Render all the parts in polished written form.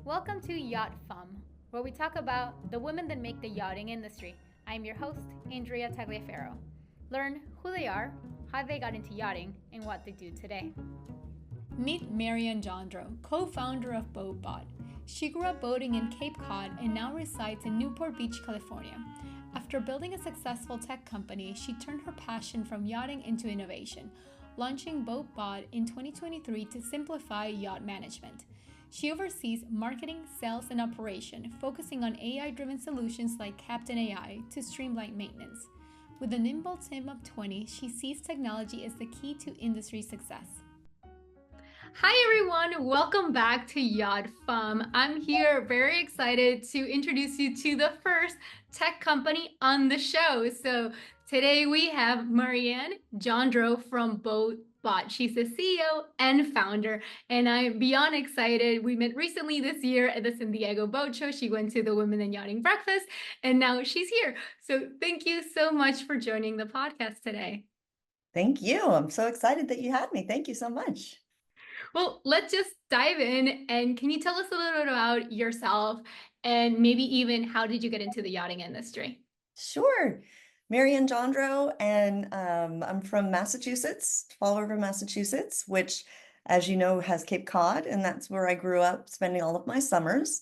Welcome to Yacht Femme, where we talk about the women that make the yachting industry. I'm your host, Andrea Tagliaferro. Learn who they are, how they got into yachting, and what they do today. Meet Maryann Johndrow, co-founder of BoatBot. She grew up boating in Cape Cod and now resides in Newport Beach, California. After building a successful tech company, she turned her passion from yachting into innovation, launching BoatBot in 2023 to simplify yacht management. She oversees marketing, sales, and operation, focusing on AI-driven solutions like CaptainAI to streamline maintenance. With a nimble team of 20, she sees technology as the key to industry success. Hi everyone, welcome back to Yacht Femme. I'm here very excited to introduce you to the first tech company on the show. So today we have Maryann Johndrow from BoatBot. She's the CEO and founder, and I'm beyond excited. We met recently this year at the San Diego Boat Show. She went to the Women in Yachting Breakfast, and now she's here. So thank you so much for joining the podcast today. Thank you. I'm so excited that you had me. Thank you so much. Well, let's just dive in. And can you tell us a little bit about yourself and maybe even how did you get into the yachting industry? Sure. Maryann Johndrow, and I'm from Massachusetts, Fall River, Massachusetts, which, as you know, has Cape Cod, and that's where I grew up spending all of my summers.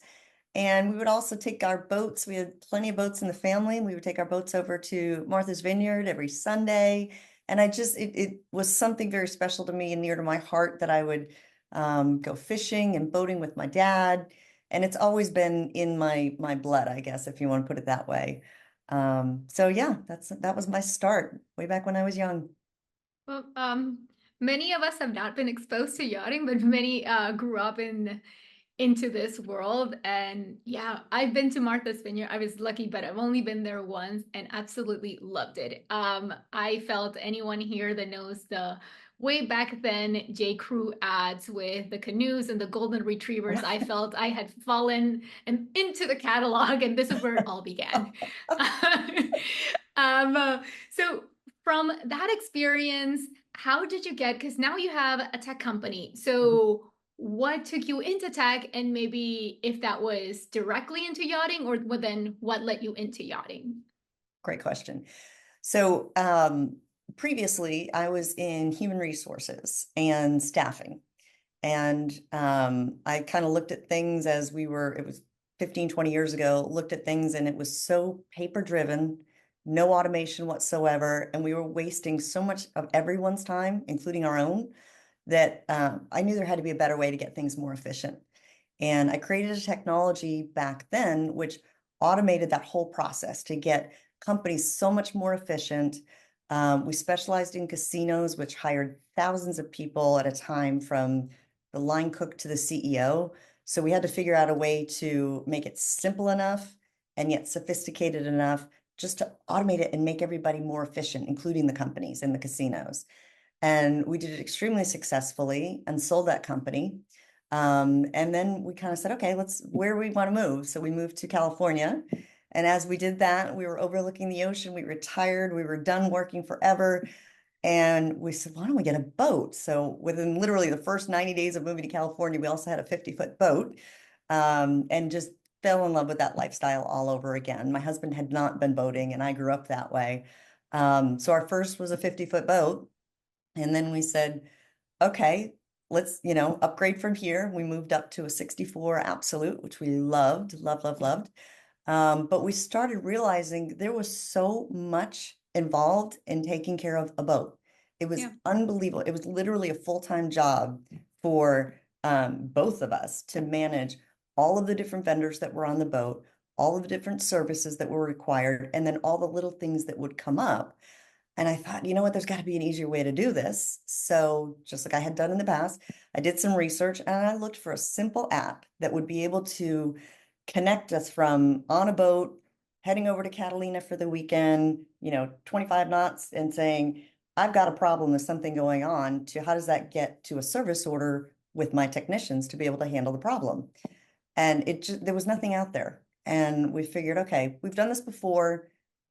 And we would also take our boats. We had plenty of boats in the family, and we would take our boats over to Martha's Vineyard every Sunday. And it was something very special to me and near to my heart that I would go fishing and boating with my dad. And it's always been in my blood, I guess, if you want to put it that way. So yeah, that was my start way back when I was young. Well, many of us have not been exposed to yachting, but many grew up into this world. And yeah, I've been to Martha's Vineyard. I was lucky, but I've only been there once and absolutely loved it. I felt anyone here that knows the way back then J. Crew ads with the canoes and the golden retrievers, I felt I had fallen into the catalog, and this is where it all began. So from that experience, how did you get, because now you have a tech company. So what took you into tech, and maybe if that was directly into yachting, or then what led you into yachting? Great question. So previously, I was in human resources and staffing. And I kind of looked at things as it was 15, 20 years ago, looked at things and it was so paper driven, no automation whatsoever. And we were wasting so much of everyone's time, including our own, that I knew there had to be a better way to get things more efficient. And I created a technology back then which automated that whole process to get companies so much more efficient. We specialized in casinos, which hired thousands of people at a time, from the line cook to the CEO. So we had to figure out a way to make it simple enough and yet sophisticated enough just to automate it and make everybody more efficient, including the companies and the casinos. And we did it extremely successfully and sold that company. And then we kind of said, okay, where we want to move. So we moved to California. And as we did that, we were overlooking the ocean. We retired. We were done working forever. And we said, why don't we get a boat? So within literally the first 90 days of moving to California, we also had a 50-foot boat, and just fell in love with that lifestyle all over again. My husband had not been boating, and I grew up that way. So our first was a 50-foot boat. And then we said, okay, let's, upgrade from here. We moved up to a 64 Absolute, which we loved. But we started realizing there was so much involved in taking care of a boat. It was unbelievable. It was literally a full-time job for both of us to manage all of the different vendors that were on the boat, all of the different services that were required, and then all the little things that would come up. And I thought, you know what, there's got to be an easier way to do this. So just like I had done in the past, I did some research and I looked for a simple app that would be able to connect us from on a boat, heading over to Catalina for the weekend, 25 knots, and saying, I've got a problem, there's something going on, to how does that get to a service order with my technicians to be able to handle the problem. And there was nothing out there. And we figured, okay, we've done this before.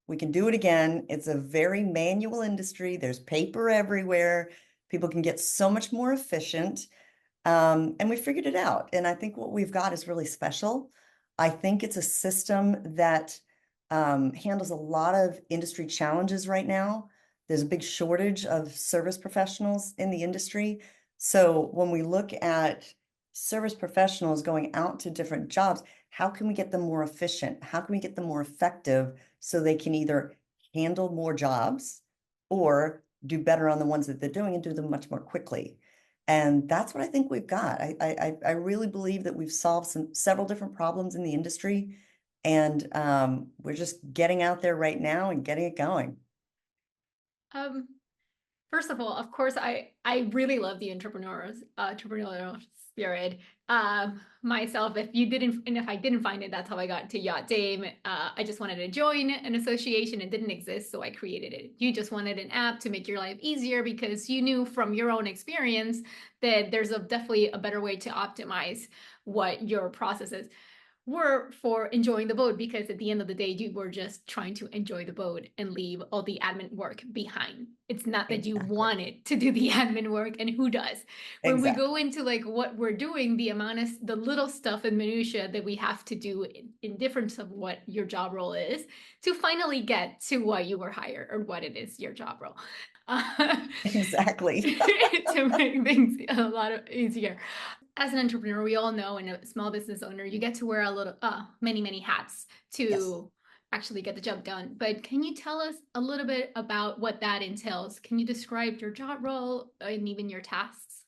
We can do it again. It's a very manual industry. There's paper everywhere. People can get so much more efficient. And we figured it out. And I think what we've got is really special. I think it's a system that handles a lot of industry challenges right now. There's a big shortage of service professionals in the industry. So when we look at service professionals going out to different jobs, how can we get them more efficient? How can we get them more effective so they can either handle more jobs or do better on the ones that they're doing and do them much more quickly? And that's what I think we've got. I really believe that we've solved several different problems in the industry, and we're just getting out there right now and getting it going. Um, First of all, of course, I really love the entrepreneurial spirit. Myself, if I didn't find it, that's how I got to Yacht Dame. I just wanted to join an association. It didn't exist, so I created it. You just wanted an app to make your life easier because you knew from your own experience that there's definitely a better way to optimize what your process is were for enjoying the boat, because at the end of the day you were just trying to enjoy the boat and leave all the admin work behind. It's not that you Exactly. wanted to do the admin work, and who does? When we Exactly. go into like what we're doing, the amount of the little stuff and minutia that we have to do in difference of what your job role is to finally get to why you were hired or what it is your job role. Exactly. To make things a lot easier. As an entrepreneur, we all know, and a small business owner, you get to wear many hats Yes. to actually get the job done. But can you tell us a little bit about what that entails? Can you describe your job role and even your tasks?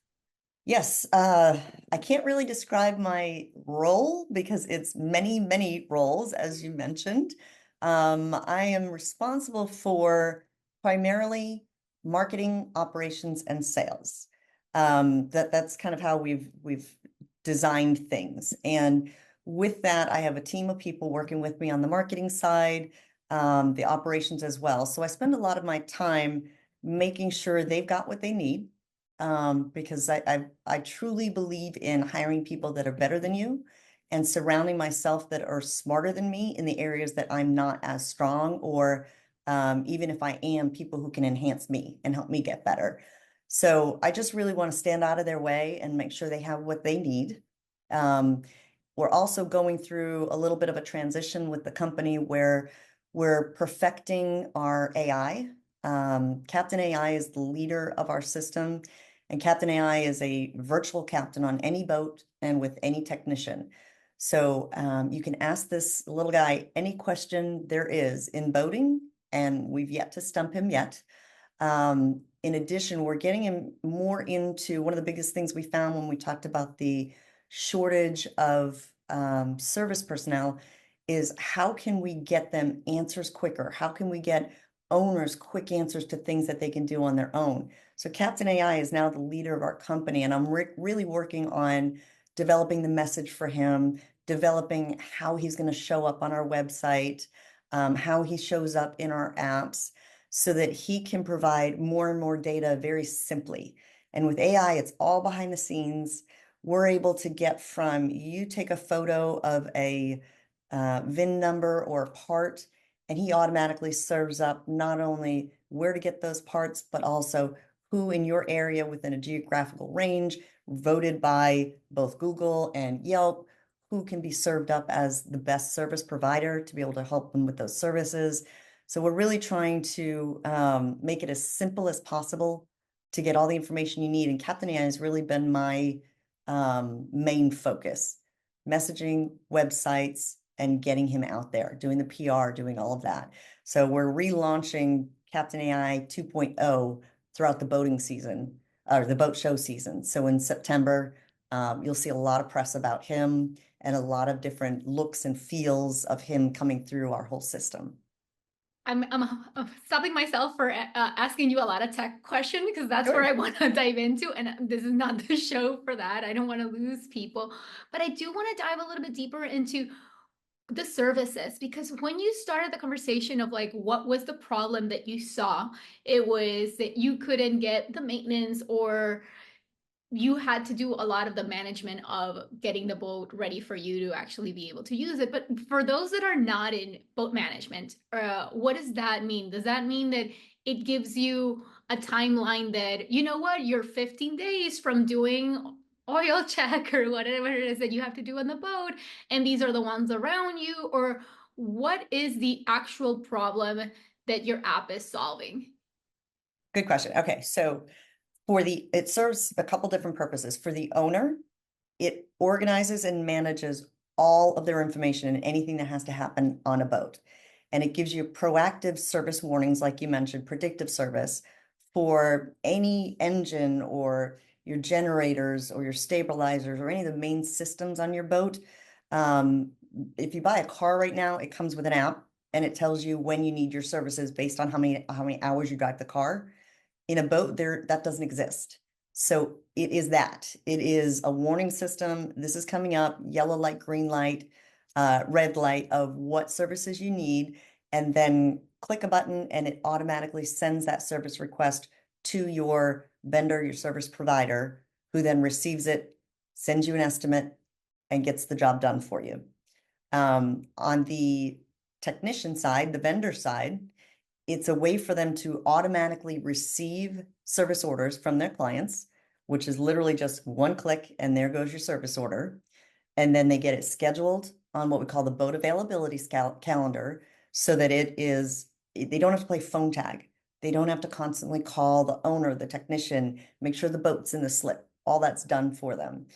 Yes. I can't really describe my role because it's many roles, as you mentioned. I am responsible for primarily marketing, operations, and sales. That's kind of how we've designed things. And with that, I have a team of people working with me on the marketing side, the operations as well. So I spend a lot of my time making sure they've got what they need, because I truly believe in hiring people that are better than you and surrounding myself that are smarter than me in the areas that I'm not as strong, or even if I am, people who can enhance me and help me get better. So I just really want to stand out of their way and make sure they have what they need. Um, we're also going through a little bit of a transition with the company where we're perfecting our AI. CaptainAI is the leader of our system, and CaptainAI is a virtual captain on any boat and with any technician. So you can ask this little guy any question there is in boating, and we've yet to stump him yet. In addition, we're getting him more into one of the biggest things we found when we talked about the shortage of service personnel is how can we get them answers quicker? How can we get owners quick answers to things that they can do on their own? So CaptainAI is now the leader of our company, and I'm really working on developing the message for him, developing how he's going to show up on our website, how he shows up in our apps, so that he can provide more and more data very simply. And with AI, it's all behind the scenes. We're able to get from you take a photo of a VIN number or a part, and he automatically serves up not only where to get those parts, but also who in your area within a geographical range, voted by both Google and Yelp, who can be served up as the best service provider to be able to help them with those services. So we're really trying to make it as simple as possible to get all the information you need. And CaptainAI has really been my main focus: messaging, websites, and getting him out there, doing the PR, doing all of that. So we're relaunching CaptainAI 2.0 throughout the boating season, or the boat show season. So in September, you'll see a lot of press about him and a lot of different looks and feels of him coming through our whole system. I'm stopping myself for asking you a lot of tech questions because that's where Sure. I want to dive into. And this is not the show for that. I don't want to lose people. But I do want to dive a little bit deeper into the services, because when you started the conversation of like what was the problem that you saw, it was that you couldn't get the maintenance, or you had to do a lot of the management of getting the boat ready for you to actually be able to use it. But for those that are not in boat management, what does that mean? Does that mean that it gives you a timeline that, you know what, you're 15 days from doing oil check or whatever it is that you have to do on the boat, and these are the ones around you? Or what is the actual problem that your app is solving? Good question. Okay, so it serves a couple different purposes. For the owner, it organizes and manages all of their information and anything that has to happen on a boat. And it gives you proactive service warnings, like you mentioned, predictive service for any engine or your generators or your stabilizers or any of the main systems on your boat. If you buy a car right now, it comes with an app and it tells you when you need your services based on how many hours you drive the car. In a boat, that doesn't exist. So it is that. It is a warning system. This is coming up, yellow light, green light, red light of what services you need, and then click a button and it automatically sends that service request to your vendor, your service provider, who then receives it, sends you an estimate, and gets the job done for you. On the technician side, the vendor side, it's a way for them to automatically receive service orders from their clients, which is literally just one click and there goes your service order. And then they get it scheduled on what we call the boat availability calendar, so that they don't have to play phone tag. They don't have to constantly call the owner, the technician, make sure the boat's in the slip. All that's done for them.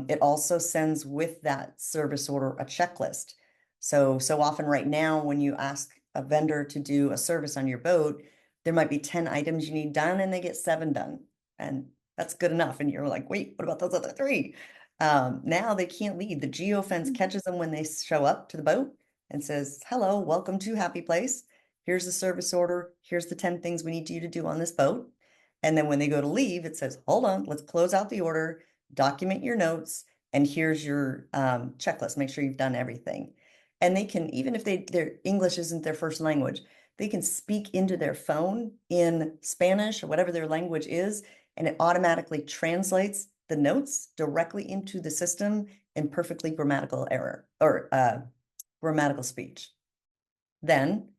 It also sends with that service order a checklist. So often right now, when you ask a vendor to do a service on your boat, there might be 10 items you need done and they get 7 done. And that's good enough. And you're like, wait, what about those other 3? Now they can't leave. The geofence catches them when they show up to the boat and says, hello, welcome to Happy Place. Here's the service order. Here's the 10 things we need you to do on this boat. And then when they go to leave, it says, hold on, let's close out the order, document your notes, and here's your checklist. Make sure you've done everything. And they can, even if their English isn't their first language, they can speak into their phone in Spanish or whatever their language is, and it automatically translates the notes directly into the system in perfectly grammatical error or grammatical speech. Then,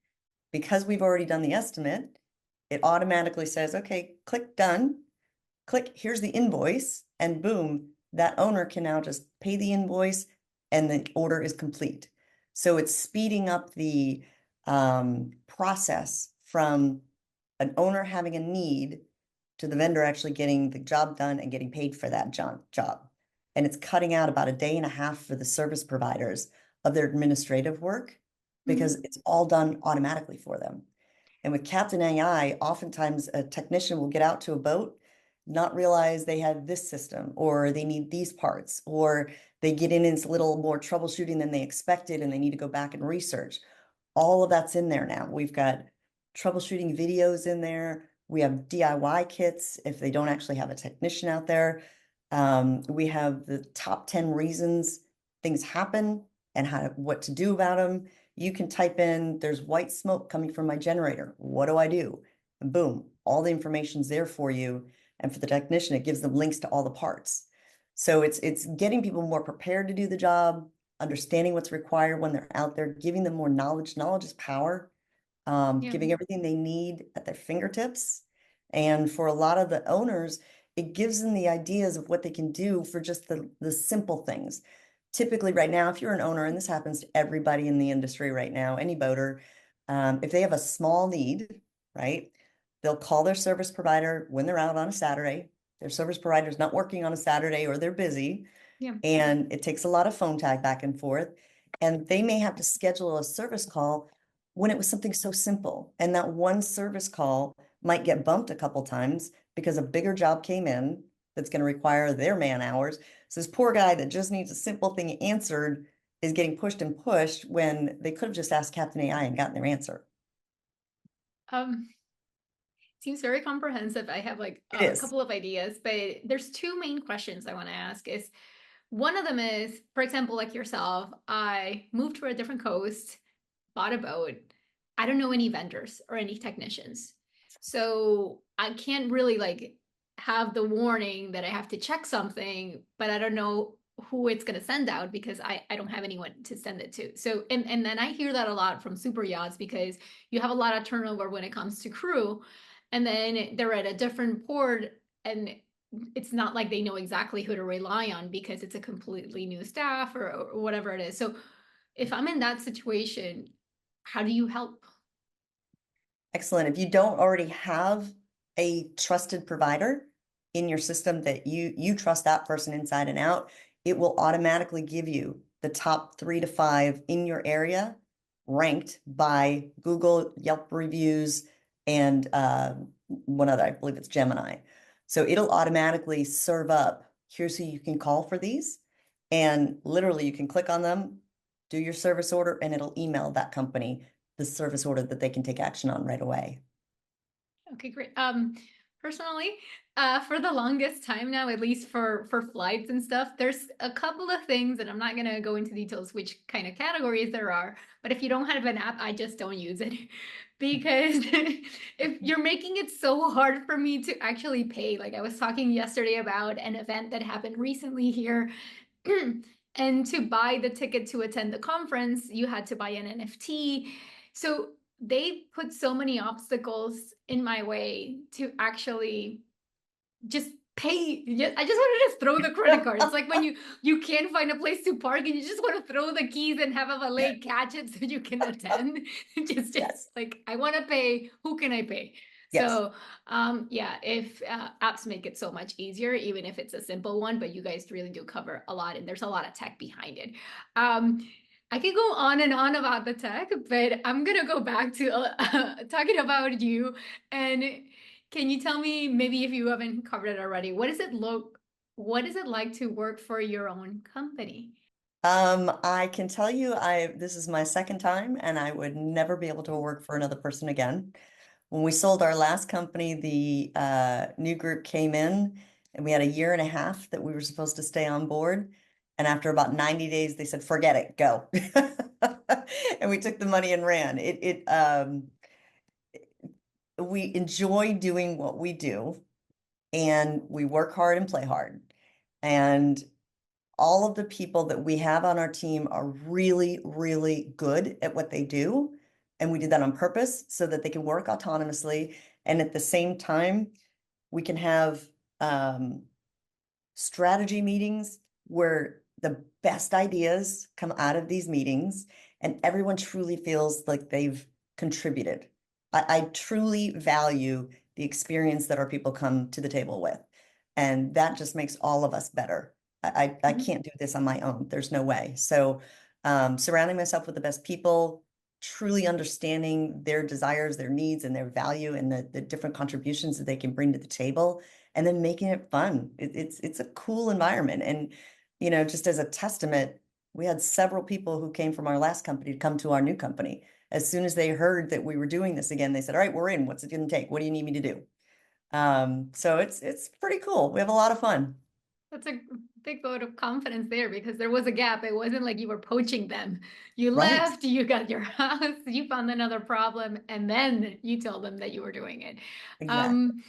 because we've already done the estimate, it automatically says, okay, click done, click, here's the invoice, and boom, that owner can now just pay the invoice and the order is complete. So it's speeding up the process from an owner having a need to the vendor actually getting the job done and getting paid for that job. And it's cutting out about a day and a half for the service providers of their administrative work because it's all done automatically for them. And with CaptainAI, oftentimes a technician will get out to a boat, not realize they have this system or they need these parts, or they get in and it's a little more troubleshooting than they expected and they need to go back and research. All of that's in there now. We've got troubleshooting videos in there. We have DIY kits if they don't actually have a technician out there. We have the top 10 reasons things happen and what to do about them. You can type in, there's white smoke coming from my generator. What do I do? And boom, all the information's there for you. And for the technician, it gives them links to all the parts. So it's getting people more prepared to do the job, understanding what's required when they're out there, giving them more knowledge. Knowledge is power. Giving everything they need at their fingertips. And for a lot of the owners, it gives them the ideas of what they can do for just the simple things. Typically right now, if you're an owner, and this happens to everybody in the industry right now, any boater, if they have a small need, right, they'll call their service provider when they're out on a Saturday. Their service provider's not working on a Saturday or they're busy. And it takes a lot of phone tag back and forth. And they may have to schedule a service call when it was something so simple. And that one service call might get bumped a couple times because a bigger job came in that's going to require their man hours. So this poor guy that just needs a simple thing answered is getting pushed and pushed when they could have just asked CaptainAI and gotten their answer. Seems very comprehensive. I have like a couple of ideas, but there's 2 main questions I want to ask. Is one of them is, for example, like yourself, I moved to a different coast, bought a boat. I don't know any vendors or any technicians. So I can't really like have the warning that I have to check something, but I don't know who it's going to send out because I don't have anyone to send it to. So, and then I hear that a lot from super yachts because you have a lot of turnover when it comes to crew, and then they're at a different port and it's not like they know exactly who to rely on because it's a completely new staff or whatever it is. So if I'm in that situation, how do you help? Excellent. If you don't already have a trusted provider in your system that you trust that person inside and out, it will automatically give you the top 3 to 5 in your area, ranked by Google, Yelp reviews, and one other, I believe it's Gemini. So it'll automatically serve up, here's who you can call for these. And literally you can click on them, do your service order, and it'll email that company the service order that they can take action on right away. Okay, great. Personally, for the longest time now, at least for flights and stuff, there's a couple of things, and I'm not gonna go into details which kind of categories there are, but if you don't have an app, I just don't use it. Because if you're making it so hard for me to actually pay, like I was talking yesterday about an event that happened recently here, and to buy the ticket to attend the conference, you had to buy an NFT. So they put so many obstacles in my way to actually just pay. I just want to just throw the credit card. It's like when you can't find a place to park and you just want to throw the keys and have a valet catch it so you can attend. just Yes. like, I want to pay. Who can I pay? Yes. So yeah, if apps make it so much easier, even if it's a simple one, but you guys really do cover a lot and there's a lot of tech behind it. I could go on and on about the tech, but I'm gonna go back to talking about you. And can you tell me, maybe if you haven't covered it already, what is it like to work for your own company? I can tell you, this is my second time, and I would never be able to work for another person again. When we sold our last company, the new group came in, and we had a year and a half that we were supposed to stay on board. And after about 90 days, they said, "Forget it, go." And we took the money and ran. We enjoy doing what we do, and we work hard and play hard. And all of the people that we have on our team are really, really good at what they do. And we did that on purpose so that they can work autonomously. And at the same time, we can have strategy meetings where the best ideas come out of these meetings and everyone truly feels like they've contributed. I truly value the experience that our people come to the table with. And that just makes all of us better. I can't do this on my own. There's no way. So surrounding myself with the best people, truly understanding their desires, their needs, and their value, and the different contributions that they can bring to the table, and then making it fun. It's a cool environment. And, just as a testament, we had several people who came from our last company to come to our new company. As soon as they heard that we were doing this again, they said, "All right, we're in. What's it going to take? What do you need me to do?" So it's pretty cool. We have a lot of fun. That's a big vote of confidence there because there was a gap. It wasn't like you were poaching them. You Right. left, you got your house, you found another problem, and then you told them that you were doing it. Exactly. Um,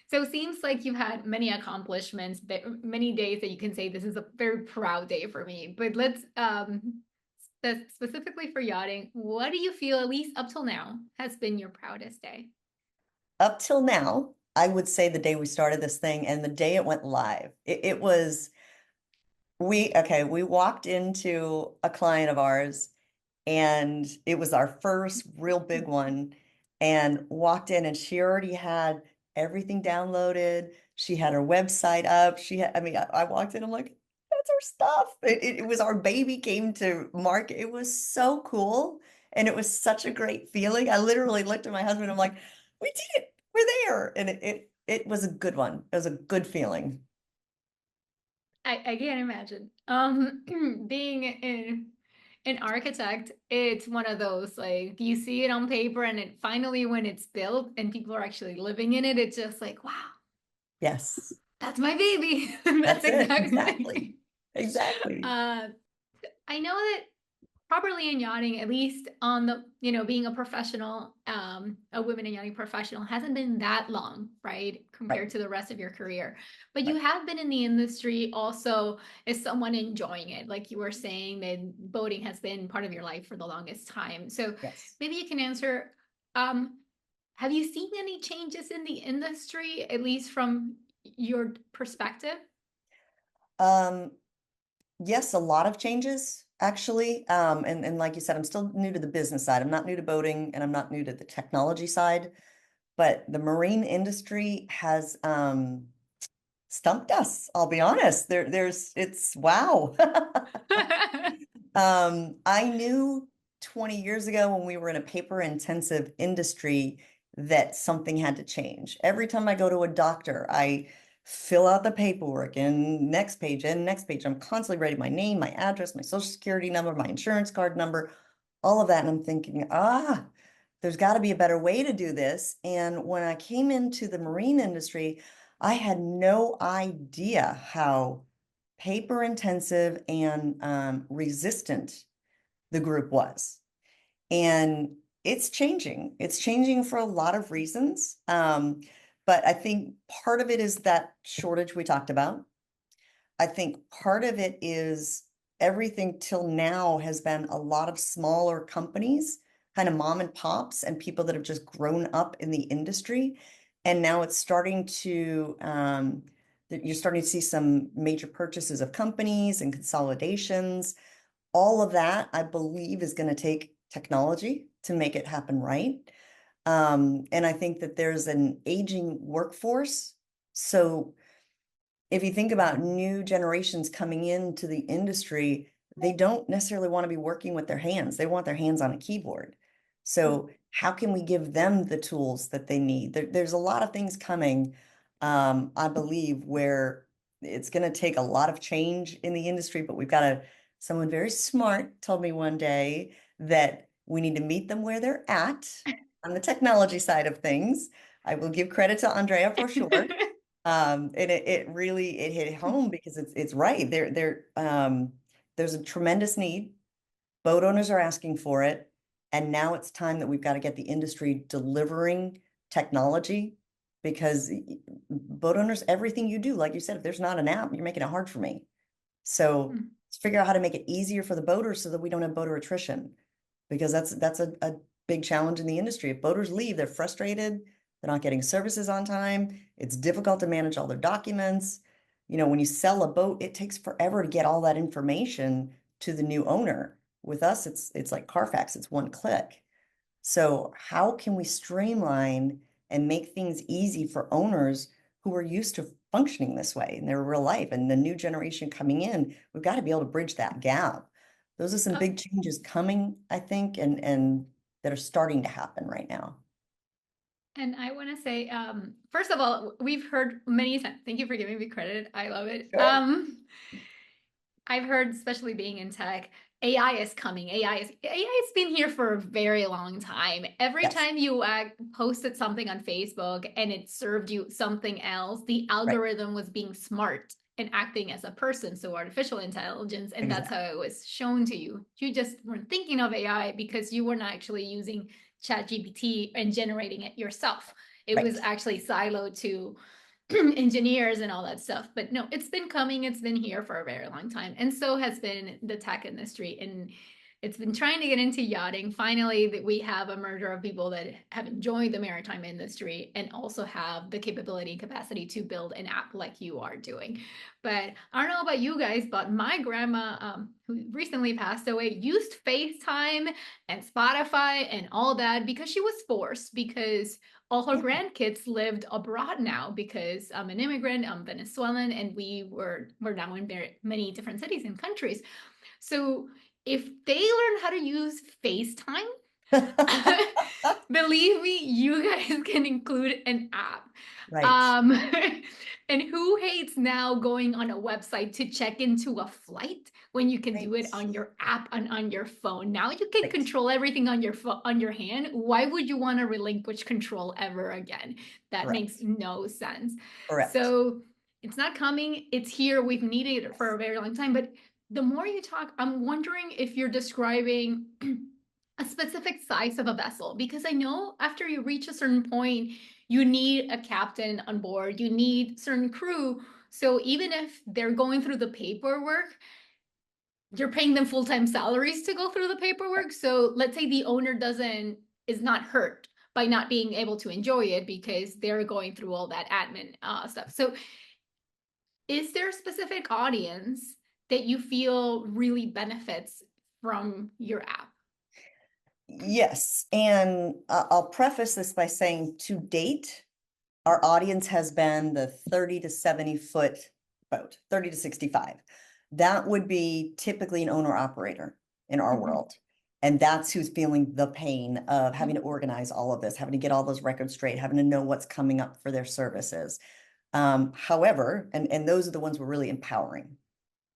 so it seems like you've had many accomplishments, many days that you can say this is a very proud day for me. But let's specifically for yachting, what do you feel, at least up till now, has been your proudest day? Up till now, I would say the day we started this thing and the day it went live, it was, we walked into a client of ours, and it was our first real big one, and walked in and she already had everything downloaded. She had her website up. I walked in, I'm like, that's our stuff. It was our baby came to market. It was so cool. And it was such a great feeling. I literally looked at my husband. I'm like, we did it. We're there. And it was a good one. It was a good feeling. I can't imagine. Being an architect, it's one of those, like, you see it on paper and it finally, when it's built and people are actually living in it, it's just like, wow, Yes, that's my baby. That's that's it. exactly. Exactly. Exactly. Uh, I know that properly in yachting, at least on the, being a professional, a women in yachting professional hasn't been that long, right? Right. Compared to the rest of your career. But you Right. have been in the industry also as someone enjoying it. Like you were saying that boating has been part of your life for the longest time. So Yes. maybe you can answer, have you seen any changes in the industry, at least from your perspective? Yes, a lot of changes actually. And like you said, I'm still new to the business side. I'm not new to boating and I'm not new to the technology side, but the marine industry has stumped us. I'll be honest. It's wow. I knew 20 years ago when we were in a paper intensive industry that something had to change. Every time I go to a doctor, I fill out the paperwork and next page and next page. I'm constantly writing my name, my address, my social security number, my insurance card number, all of that. And I'm thinking, there's got to be a better way to do this. And when I came into the marine industry, I had no idea how paper intensive and resistant the group was. And it's changing. It's changing for a lot of reasons. But I think part of it is that shortage we talked about. I think part of it is everything till now has been a lot of smaller companies, kind of mom and pops, and people that have just grown up in the industry. And now it's starting to, you're starting to see some major purchases of companies and consolidations. All of that, I believe, is going to take technology to make it happen right. And I think that there's an aging workforce. So if you think about new generations coming into the industry, they don't necessarily want to be working with their hands. They want their hands on a keyboard. So how can we give them the tools that they need? There's a lot of things coming, I believe, where it's going to take a lot of change in the industry, but we've got someone very smart told me one day that we need to meet them where they're at on the technology side of things. I will give credit to Andrea for sure. And it really hit home because it's right. There's a tremendous need. Boat owners are asking for it. And now it's time that we've got to get the industry delivering technology because boat owners, everything you do, like you said, if there's not an app, you're making it hard for me. So let's figure out how to make it easier for the boaters so that we don't have boater attrition, because that's a big challenge in the industry. If boaters leave, they're frustrated. They're not getting services on time. It's difficult to manage all their documents. You know, when you sell a boat, it takes forever to get all that information to the new owner. With us, it's like Carfax, it's one click. So how can we streamline and make things easy for owners who are used to functioning this way in their real life? And the new generation coming in, we've got to be able to bridge that gap. Those are some big changes coming, I think, and that are starting to happen right now. And I want to say, first of all, we've heard many times, thank you for giving me credit. I love it. Sure. I've heard, especially being in tech, AI is coming. AI has been here for a very long time. Every Yes. time you posted something on Facebook and it served you something else, the Right. algorithm was being smart and acting as a person, so artificial intelligence, and that's Exactly. how it was shown to you. You just weren't thinking of AI because you were not actually using ChatGPT and generating it yourself. It was Right. actually siloed to engineers and all that stuff. But no, it's been coming, it's been here for a very long time. And so has been the tech industry. And it's been trying to get into yachting. Finally, that we have a merger of people that have enjoyed the maritime industry and also have the capability and capacity to build an app like you are doing. But I don't know about you guys, but my grandma, who recently passed away, used FaceTime and Spotify and all that because she was forced, because all her Yeah. grandkids lived abroad now, because I'm an immigrant, I'm Venezuelan, and we're now in many different cities and countries. So if they learn how to use FaceTime, believe me, you guys can include an app. Right. Um, and who hates now going on a website to check into a flight when you can do Right. it on your app and on your phone? Now you can Right. control everything on your hand. Why would you want to relinquish control ever again? That makes Correct. no sense. Correct. So it's not coming. It's here. We've needed it for a very long time. But the more you talk, I'm wondering if you're describing a specific size of a vessel, because I know after you reach a certain point, you need a captain on board, you need certain crew. So even if they're going through the paperwork, you're paying them full-time salaries to go through the paperwork. So let's say the owner is not hurt, by not being able to enjoy it because they're going through all that admin stuff. So is there a specific audience that you feel really benefits from your app? Yes. And I'll preface this by saying to date, our audience has been the 30 to 70 foot boat, 30 to 65. That would be typically an owner operator in our world. And that's who's feeling the pain of having to organize all of this, having to get all those records straight, having to know what's coming up for their services. However, and those are the ones we're really empowering,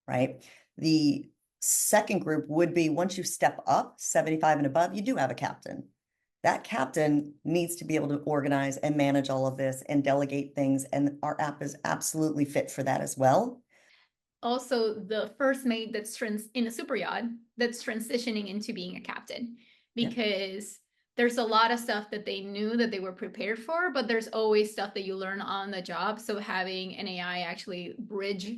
right? The second group would be once you step up 75 and above, you do have a captain. That captain needs to be able to organize and manage all of this and delegate things. And our app is absolutely fit for that as well. Also, the first mate that's in a super yacht that's transitioning into being a captain, because there's a lot of stuff that they knew that they were prepared for, but there's always stuff that you learn on the job. So having an AI actually bridge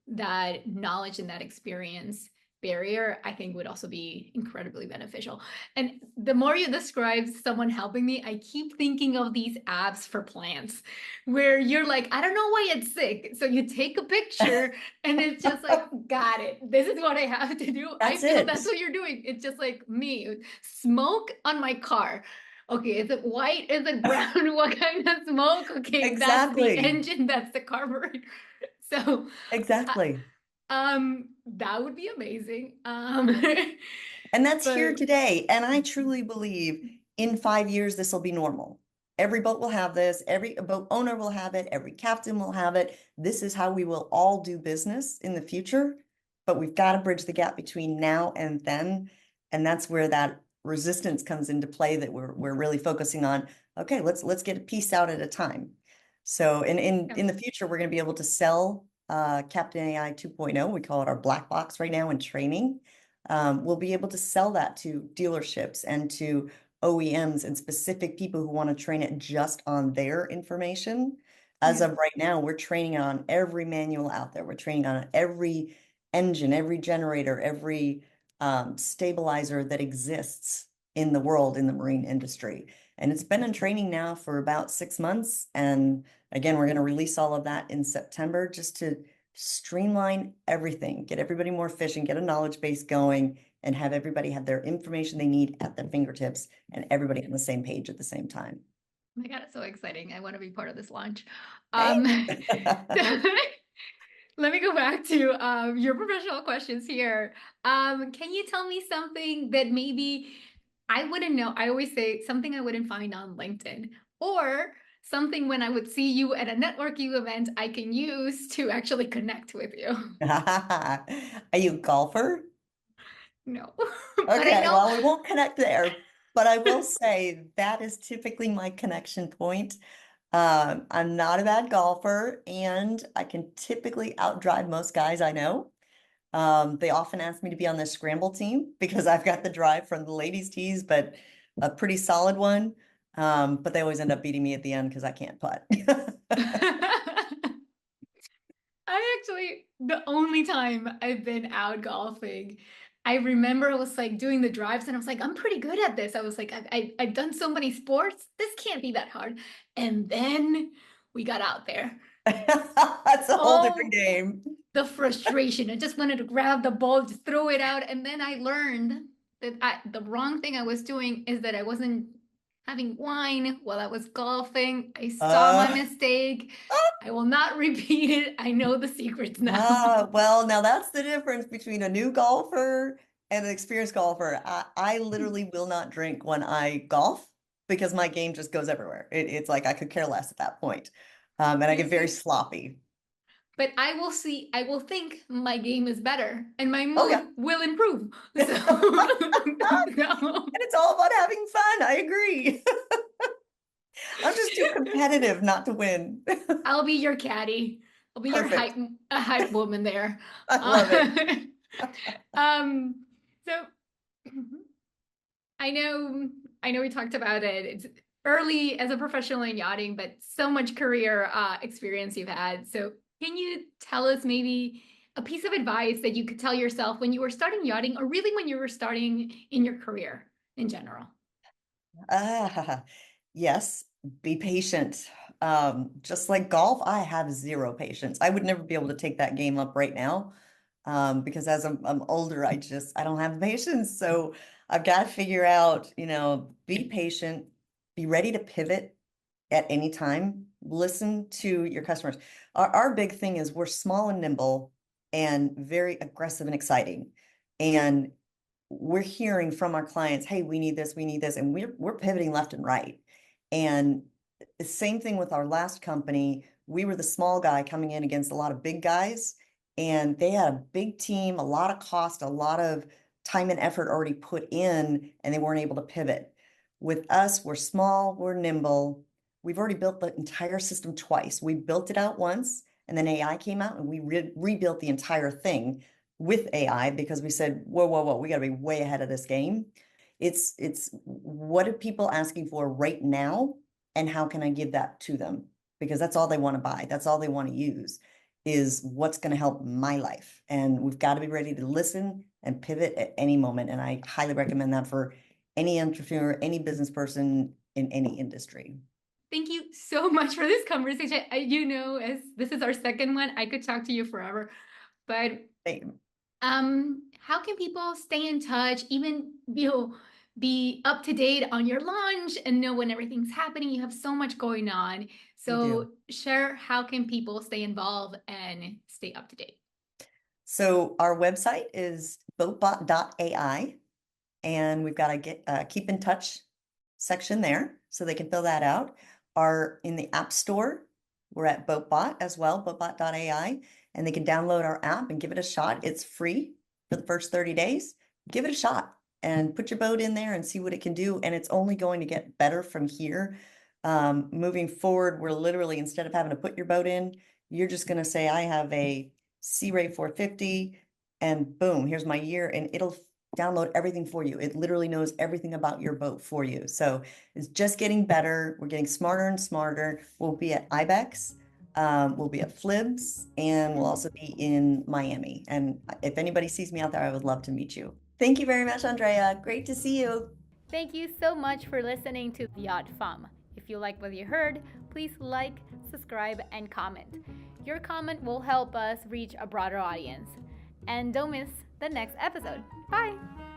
that knowledge and that experience barrier, I think would also be incredibly beneficial. And the more you describe someone helping me, I keep thinking of these apps for plants where you're like, I don't know why it's sick. So you take a picture and it's just like, got it. This is what I have to do. I feel that's what you're doing. It's just like me, smoke on my car. Okay, is it white? Is it brown? What kind of smoke? Okay, Exactly. That's the engine, that's the carburetor. So exactly. That would be amazing. And that's here today. And I truly believe in 5 years, this will be normal. Every boat will have this, every boat owner will have it, every captain will have it. This is how we will all do business in the future. But we've got to bridge the gap between now and then. And that's where that resistance comes into play that we're really focusing on. Okay, let's get a piece out at a time. So in the future, we're going to be able to sell CaptainAI 2.0. We call it our black box right now in training. We'll be able to sell that to dealerships and to OEMs and specific people who want to train it just on their information. As of right now, we're training on every manual out there. We're training on every engine, every generator, every stabilizer that exists in the world in the marine industry. And it's been in training now for about 6 months. And again, we're going to release all of that in September just to streamline everything, get everybody more efficient, get a knowledge base going, and have everybody have their information they need at their fingertips and everybody on the same page at the same time. Oh my God, it's so exciting. I want to be part of this launch. Let me go back to your professional questions here. Can you tell me something that maybe I wouldn't know? I always say something I wouldn't find on LinkedIn, or something when I would see you at a networking event I can use to actually connect with you. Are you a golfer? No. Okay, well, we won't connect there, but I will say that is typically my connection point. I'm not a bad golfer, and I can typically outdrive most guys I know. They often ask me to be on the scramble team because I've got the drive from the ladies' tees, but a pretty solid one. But they always end up beating me at the end because I can't putt. I actually, the only time I've been out golfing, I remember I was like doing the drives and I was like, I'm pretty good at this. I was like, I've done so many sports. This can't be that hard. And then we got out there. That's a whole different game. The frustration. I just wanted to grab the ball, just throw it out. And then I learned that the wrong thing I was doing is that I wasn't having wine while I was golfing. I saw my mistake. I will not repeat it. I know the secrets now. Well, now that's the difference between a new golfer and an experienced golfer. I literally will not drink when I golf because my game just goes everywhere. It's like I could care less at that point. And I get very sloppy. But I will think my game is better and my mood will improve. So, and it's all about having fun. I agree. I'm just too competitive not to win. I'll be your caddy. I'll be Perfect. your hype woman there. I love it. So I know we talked about it. It's early as a professional in yachting, but so much career experience you've had. So can you tell us maybe a piece of advice that you could tell yourself when you were starting yachting, or really when you were starting in your career in general? Yes, be patient. Just like golf, I have zero patience. I would never be able to take that game up right now. Because as I'm older, I don't have the patience. So I've got to figure out, be patient, be ready to pivot at any time, listen to your customers. Our big thing is we're small and nimble and very aggressive and exciting. And we're hearing from our clients, hey, we need this, and we're pivoting left and right. And the same thing with our last company. We were the small guy coming in against a lot of big guys, and they had a big team, a lot of cost, a lot of time and effort already put in, and they weren't able to pivot. With us, we're small, we're nimble. We've already built the entire system twice. We built it out once, and then AI came out, and we rebuilt the entire thing with AI because we said, whoa, whoa, whoa, we got to be way ahead of this game. It's what are people asking for right now, and how can I give that to them? Because that's all they want to buy. That's all they want to use is what's going to help my life. And we've got to be ready to listen and pivot at any moment. And I highly recommend that for any entrepreneur, any business person in any industry. Thank you so much for this conversation. As this is our second one, I could talk to you forever. But Same. how can people stay in touch, even be up to date on your launch and know when everything's happening? You have so much going on. So share, how can people stay involved and stay up to date? So our website is boatbot.ai, and we've got a keep in touch section there, so they can fill that out. In the App Store, we're at BoatBot as well, boatbot.ai, and they can download our app and give it a shot. It's free for the first 30 days. Give it a shot and put your boat in there and see what it can do. And it's only going to get better from here. Moving forward, we're literally, instead of having to put your boat in, you're just going to say, I have a Sea Ray 450, and boom, here's my year, and it'll download everything for you. It literally knows everything about your boat for you. So it's just getting better. We're getting smarter and smarter. We'll be at IBEX, we'll be at Flibs, and we'll also be in Miami. And if anybody sees me out there, I would love to meet you. Thank you very much, Andrea. Great to see you. Thank you so much for listening to Yacht Femme. If you like what you heard, please like, subscribe, and comment. Your comment will help us reach a broader audience. And don't miss the next episode. Bye!